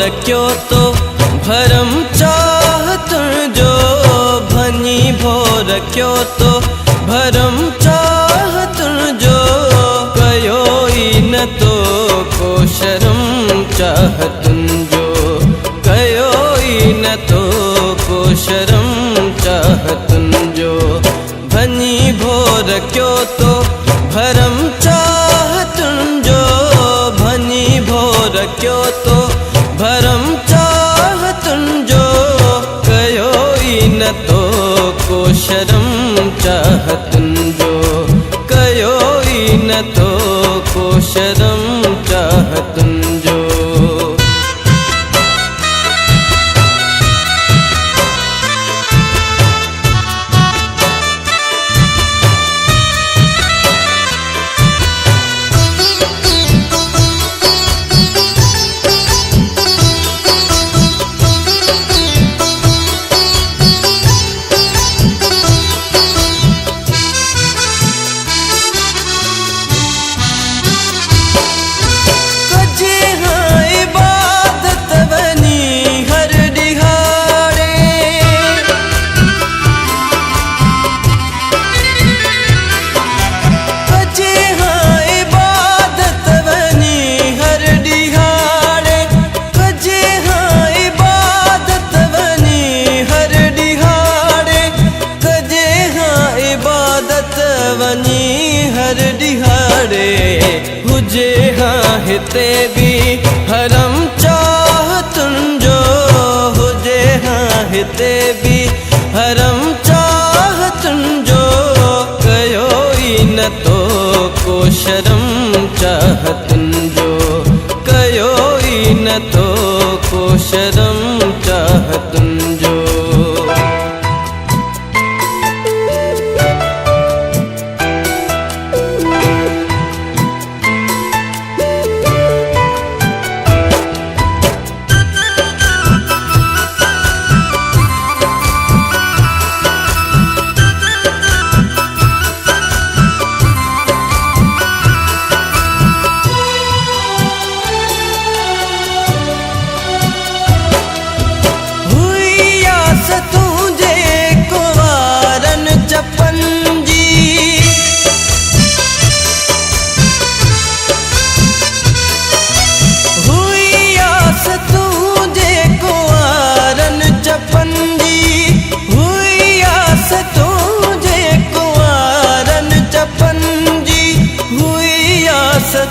रखियो तो भरम चाहतुन जो भनी भो रखियो तो भरम चाहतुन जो कयो ई न तो को शर्म चाहतुन जो कयो ई न तो को शर्म चाहतुन जो भनी भो रखियो तो भरम चाहतुन जो भनी भो रखियो तो भरम चाहतुन जो कयो ई न तो को शर्म चाहतुन जो कयो ई न तो को शर्म चाहतुन जो। हर दिहाड़े हुजे हाँ हिते भी हरम चाहतुन जो हुजे हाँ हिते भी हरम चाहतुन जो कयो ई न तो को शर्म चाहतुन जो कयो ई न तो को शर्म चाहतुन जो।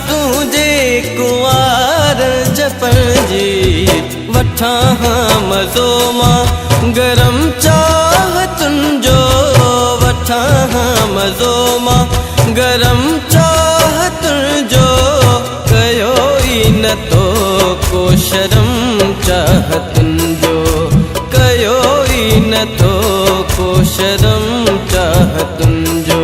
तुझे कुंवार जपन जी वठा हाँ मज़ो मां गरम चाहतुन जो वठा हाँ मज़ो मां गरम चाहतुन जो कयो ई न तो को शर्म चाहतुन जो कयो ई न तो को शर्म चाहतुन जो।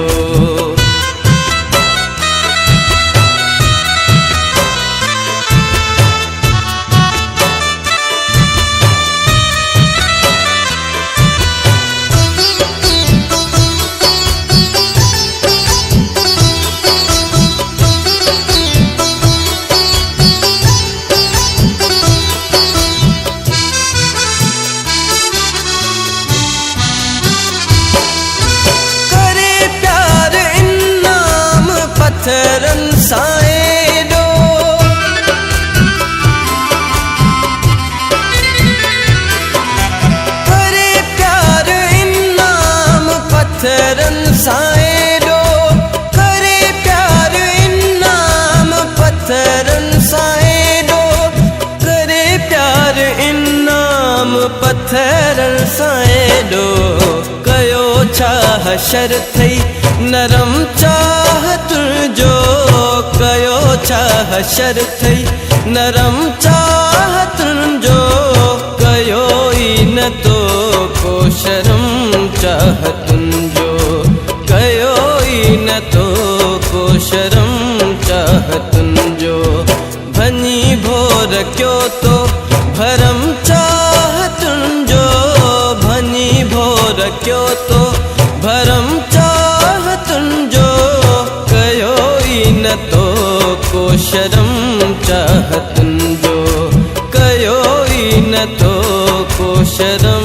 पत्थरन साएडो करे प्यार इनाम पत्थरन साएडो करे प्यार इनाम पत्थरन साएडो करे प्यार इनाम पत्थरन साएडो कयो छा हशर थई नरम चाहतुन जो कयो छा हशर थई नरम चाहतुन जो कयो ई न तो को शर्म चाहतुन जो कयो ई न तो को शर्म चाहतुन जो भनी भो रखियो तो भरम चाहतुन जो भनी भो रखियो तो भरम चाहतुन जो कयो ई न तो को शर्म चाहतुन जो कयो मिन्नतों को शर्म